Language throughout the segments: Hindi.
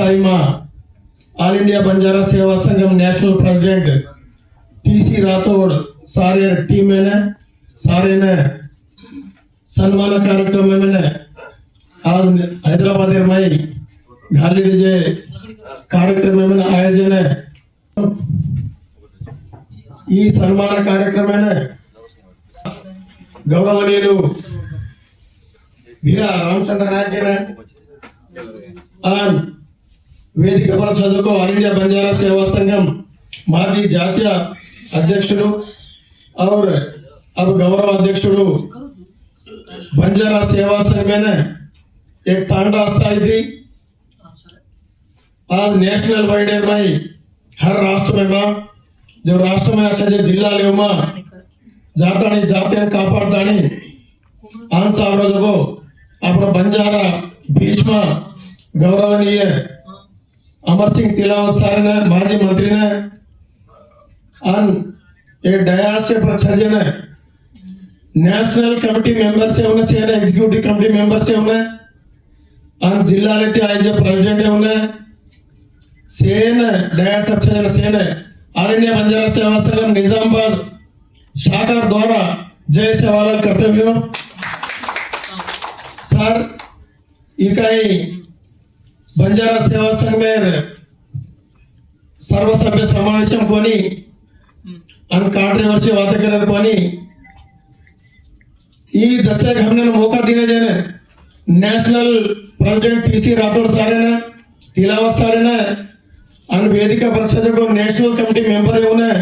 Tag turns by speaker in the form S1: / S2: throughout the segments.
S1: स्थाई में ऑल इंडिया बंजारा सेवा संघम नेशनल प्रेसिडेंट टीसी राठौड़ सारे टीम में सारे ने सम्मान कार्यक्रम में आज हैदराबाद में गाली दीजिए कार्यक्रम में आयोजन है ई सम्मान कार्यक्रम में गौरवनीय वीरा रामचंद्र नायक वेदिक पर चुको ऑल इंडिया बंजारा सेवा संघम माजी जातीय अध्यक्ष और अब गौरव अध्यक्ष बंजारा सेवा संघ में एक तांडा स्थाई थी। आज नेशनल वाइडर में हर राष्ट्र में जो राष्ट्र में ऐसे जो जिला लेव में जाता जाते कापाड़ता आन साल रोजो अपना बंजारा भीष्म गौरवनीय अमर सिंह तिलावत सार ने माजी मंत्री ने अन एक डयास पर छजे ने नेशनल कमेटी मेंबर से उन्हें सेने एग्जीक्यूटिव कमेटी मेंबर से उन्हें अन जिला लेते आए जो प्रेसिडेंट है उन्हें सेने डयास छजे ने सेने ऑल इंडिया बंजारा सेवा संघम निजामाबाद शाखा द्वारा जय सवाल करते हुए सर इकाई बंजारा सेवा संघ में सर्वसभ्य समावेशम कोनी अन कांट्रोवर्सी वादकर कोनी ई दशक हमने मौका दिने देने नेशनल प्रेसिडेंट टीसी राठौड़ सारे ने तिलावत सारे ने अन वेदिका परिषद को नेशनल कमेटी मेंबर है उन्हें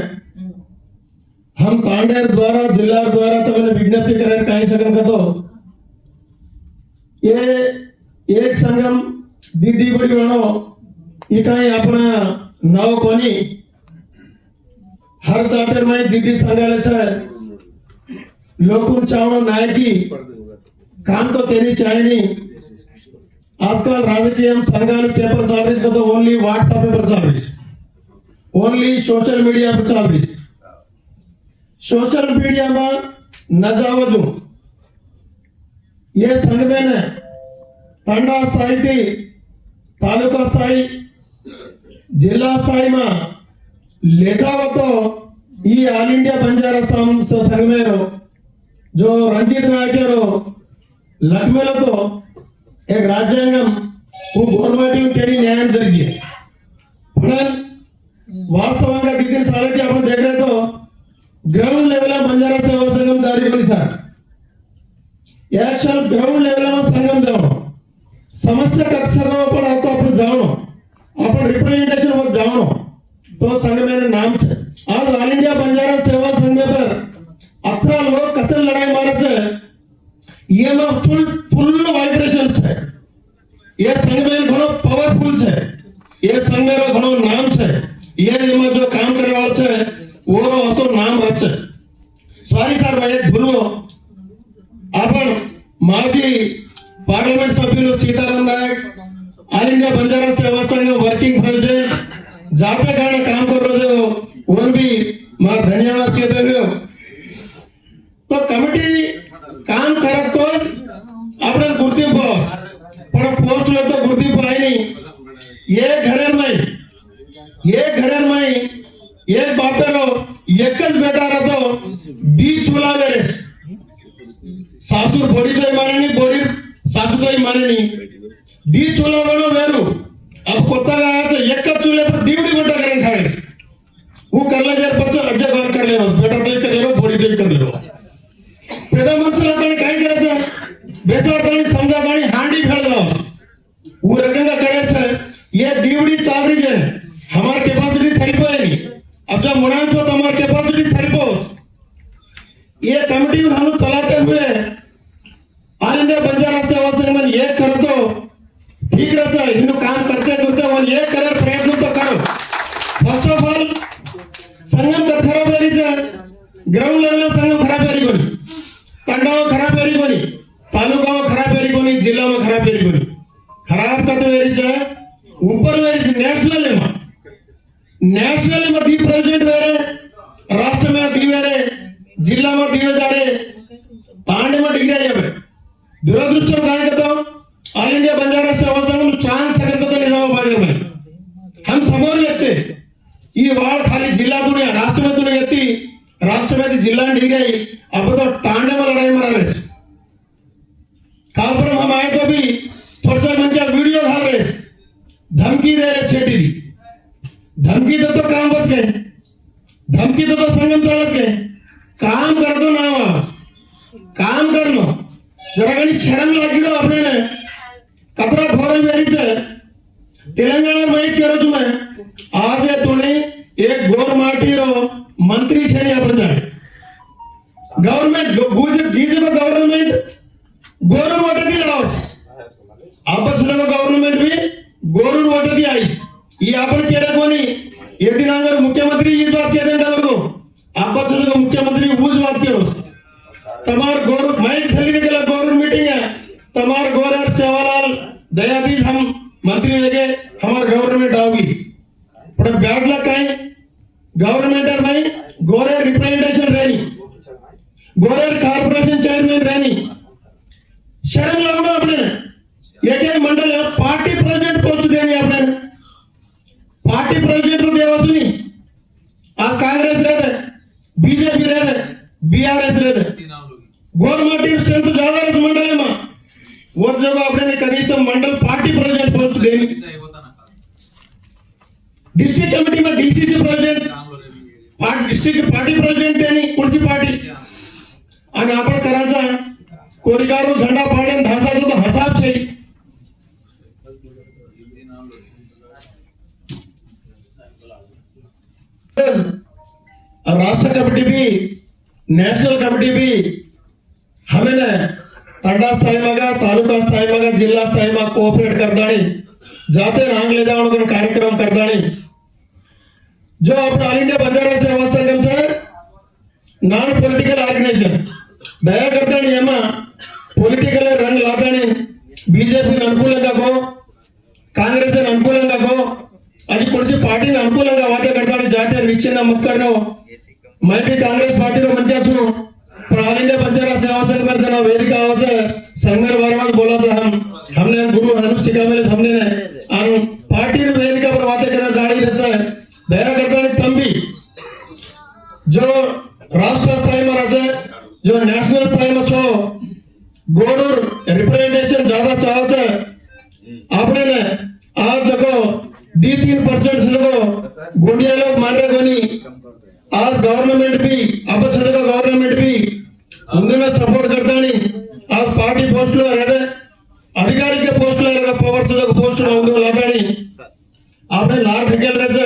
S1: हम तांडेर द्वारा जिला द्वारा तो मैंने विज्ञप्ति करे कहीं सकन का तो ये एक संगम दीदी बड़ी बनो इकाई अपना नाव कोनी हर चार्टर में दीदी संघालय से लोकुन चावनो नायकी काम तो कहनी चाहिए नहीं। आजकल राजकीय संघालय पेपर चल रही है तो ओनली व्हाट्सएप पेपर चल रही है ओनली सोशल मीडिया पर चल रही है। सोशल मीडिया में न जावजू ये संघ में तांडा स्थाई थी तालुका स्थाई जिला स्थाई में ले जाओ तो ये ऑल इंडिया बंजारा संघ में जो रंजीत नायक लक्ष्मेलो तो एक राज्यांगम वो गवर्नमेंट के न्याय जरिए वास्तव दीदी सारे थी अपन देख रहे तो ग्राउंड लेवल बंजारा सेवा संघम जारी करी सर एक्चुअल ग्राउंड लेवल में संघम जाओ समस्या कक्षर पर आता अपन जाओ अपन रिप्रेजेंटेशन पर जाओ तो संघ में नाम से आज ऑल इंडिया बंजारा सेवा संघ पर 18 लोग कसे लड़ाई मारे थे ये में फुल वाइब्रेशन है ये संघ में घणो पावरफुल है ये संघ में घणो नाम है ये में जो काम करे वाला है वो असो नाम रच सॉरी सर भाई भूलो अपन माजी पार्लियामेंट सभ्युలు सीताराम नायक ऑल इंडिया बंजारा सेवा संघ वर्किंग प्रेसिडेंट जाते कारण काम कर रहे हो उन भी मार धन्यवाद कहते हुए तो कमिटी काम करत तो अपने गुर्दीप बॉस पर पोस्ट ले तो गुर्दीप आई नहीं ये घरेर में एक बापेरो एकच बेटा रहतो बीच चूला वेरे सासुर बोडी तो मानेनी बोडी सासु तो मानेनी दी चूला बनो वेरू अब कोत्ता आया तो एक चूल्हे पर दीवड़ी बेटा करें खाए वो कर ले यार बच्चा अज्जा बात कर ले बेटा तो कर ले बोडी तो कर ले पेदा मनुष्य तो काय करायचं बेसार पाणी समजा पाणी हांडी फेल जाओ वो रकंगा करायचं ये दीवड़ी चाल रही है हमारे कैपेसिटी सरिपोए नहीं अब जब मुनाफा तो हमारे कैपेसिटी सरिपोस ये कमिटी हम चलाते हुए ऑल इंडिया बंजारा सेवा संघ में एक कर दो ठीक रहता है हिंदू काम करते करते वो एक करे प्रयत्न तो करो फर्स्ट ऑफ ऑल संगम का खराब है ग्राउंड लेवल संगम खराब है कोनी तंडाव खराब है कोनी तालुका में खराब है कोनी जिला में खराब है कोनी खराब का तो वेरी ऊपर वेरी नेशनल में दी प्रेसिडेंट वेरे राष्ट्र में दी वेरे जिला में दी जा रहे तांडे में डिग्री जाबे दुरदृष्टम काय करतो ऑल इंडिया बंजारा सेवा संघ स्ट्रांग सगळं निजामाबाद में ई वाळ खाली जिला दुनिया राष्ट्र में दुनिया एत्ती राष्ट्र में जिला डी गई अब तो टांडे में लड़ाई मरा रहे काल पर हम आए तो भी थोड़ा सा मन क्या वीडियो खा रहे धमकी दे रहे छेटी दी धमकी तो काम बच गए धमकी तो संगम चालच गए काम कर दो ना काम करनो जरा कहीं शर्म लगी दो अपने ने कतरा घोर मेरी तेलंगाना में करो तुम्हें आज है तूने एक गोर माटी रो मंत्री छे नहीं अपन जाए गवर्नमेंट गीजो गवर्नमेंट गोरूर वाटे दी आओ आपण सुद्धा गवर्नमेंट भी गोरूर वाटे दी आईस ये आपण केले कोणी ये दिनांगर मुख्यमंत्री ये बात कहते हैं डालो आपण सुद्धा मुख्यमंत्री ऊज बात करो तमार गोरूर मैं सली के गोरूर मीटिंग है तमार गोरर सेवालाल दयादीज हम मंत्री लेके हमार गवर्नमेंट आओगी पर बैड लक है गवर्नमेंट में गोरे रिप्रेजेंटेशन रहनी गोरे कॉर्पोरेशन चेयरमैन रहनी शर्म लगना अपने एक मंडल पार्टी प्रेसिडेंट पोस्ट देनी अपने पार्टी प्रेसिडेंट तो देवसुनी आज कांग्रेस रहते बीजेपी रहते बीआरएस रहते गवर्नमेंट स्ट्रेंथ ज्यादा इस मंडल में वो जगह अपने कनीस मंडल पार्टी प्रेसिडेंट पोस्ट देनी डिस्ट्रिक्ट कमेटी में DCC president district party president देनी कुर्सी पार्टी आणि आपण करायचा कोरिगारू झंडा पाडून धासायचो तो हसाब छे राष्ट्र कमेटी भी नेशनल कमेटी भी हमें ने तंडा स्थाई मगा तालुका स्थाई मगा जिला स्थाई में कोऑपरेट करदानी जाते रांग ले जाओ कार्यक्रम करदानी जो अपना ऑल इंडिया बंजारा सेवा संगम से नॉन पॉलिटिकल ऑर्गेनाइजेशन दया करदानी एमा पॉलिटिकल रंग लादानी बीजेपी अनुकूलंगा को कांग्रेस अनुकूलंगा को आज कुछ पार्टी अनुकूलंगा वादे करदानी जाते विच्छिन्न मत करनो मैं भी कांग्रेस पार्टी रो मंत्या छु पर ऑल इंडिया बंजारा सेवा संघ पर जना वेदिका आवचे संगमेर वारमाज बोला था हमने गुरु हनुम सिकामेले हमने आनु पार्टी रो वेदिका पर बातें करने गाड़ी रहता है दया करदानी तंबी जो राष्ट्र स्थाई में रहते जो नेशनल स्थाई में छो गोरूर रिप्रेजेंटेशन ज्यादा चाहते आपने ने आज जगो दी 3% से जगो गुंडिया लोग मान रहे कोनी आज गवर्नमेंट भी अब चलेगा गवर्नमेंट भी उन्हें सपोर्ट करता नहीं आज पार्टी पोस्ट लो रहते अधिकारी के पोस्ट लो रहते पवर से जगह पोस्ट लो उन्हें लाता नहीं आपने लार धकेल रहते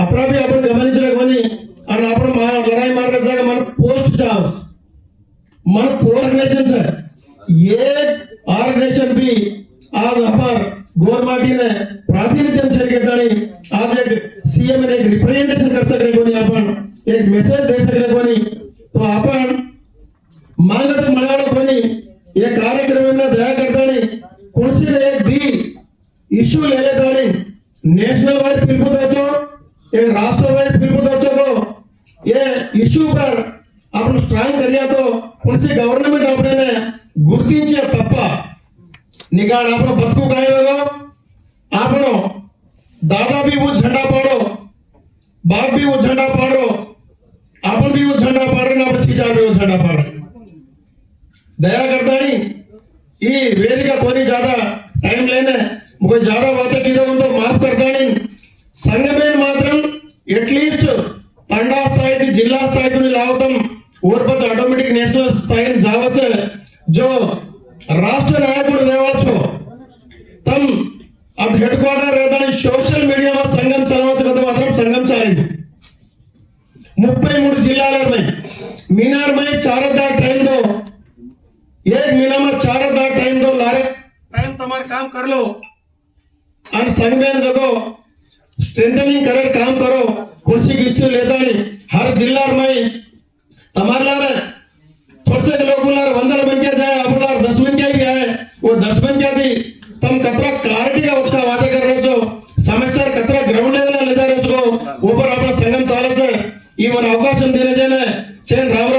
S1: अपना भी अपन गमनिंचले कोनी और अपन लड़ाई मार रहे जाके मन पोस्ट जाओ मन ऑर्गेनाइजेशन है ये ऑर्गेनाइजेशन भी आज अपर गोरमाटी ने प्रातिनिध्यम छेड़केतानी आज एक सीएम ने एक रिप्रेजेंटेशन कर सकते कोनी अपन एक मैसेज दे सकते कोनी तो अपन मांगत मळाडो कोनी ये कार्यक्रम में दया करतानी कोणसी एक दी इश्यू ले लेतानी नेशनल वाइड पिलपुदाचो एक राष्ट्र वाइड पिलपुदाचो को ये इश्यू पर अपन स्ट्रांग करिया तो कोणसी गवर्नमेंट अपने ने गुर्तिंचे तप्पा निकाल आपनो बतकू काय लगो आपनो दादा भी वो झंडा पाड़ो बाप भी वो झंडा पाड़ो आपन भी वो झंडा पाड़ रहे ना बच्ची चार भी वो झंडा पाड़ रहे दया करता नहीं ये वेदिका कोई ज्यादा टाइम लेने मुझे ज्यादा बातें की तो माफ करता नहीं संगमेन मात्रम एटलीस्ट तंडा स्थाई जिला स्थाई तो लावतम और पत ऑटोमेटिक नेशनल स्थाई जावचे जो राष्ट्र नायकुడు వేవాల్చో తమ్ अब हेड क्वार्टर रहता है सोशल मीडिया में संगम चलावच कदा मात्रम संगम चालिंది 33 जिल्लाల में मीनार में 4 टाइम दो एक महीना में 4 टाइम दो लारे टाइम तुम्हारे काम कर लो और संघ में जगो स्ट्रेंथनिंग करे काम करो कुर्सी इश्यू लेता नहीं हर जिला में तुम्हारे लारे थोड़े से लोग लार 100 बन के जाए अब लार 10 बन के भी आए वो 10 बन के दी तुम कतरा क्लैरिटी का उसका वादे कर रहे हो समस्या कतरा ग्राउंड लेवल ले जा रहे हो ऊपर अपना संगम चाले ये मन अवकाश देने जाने सेन राम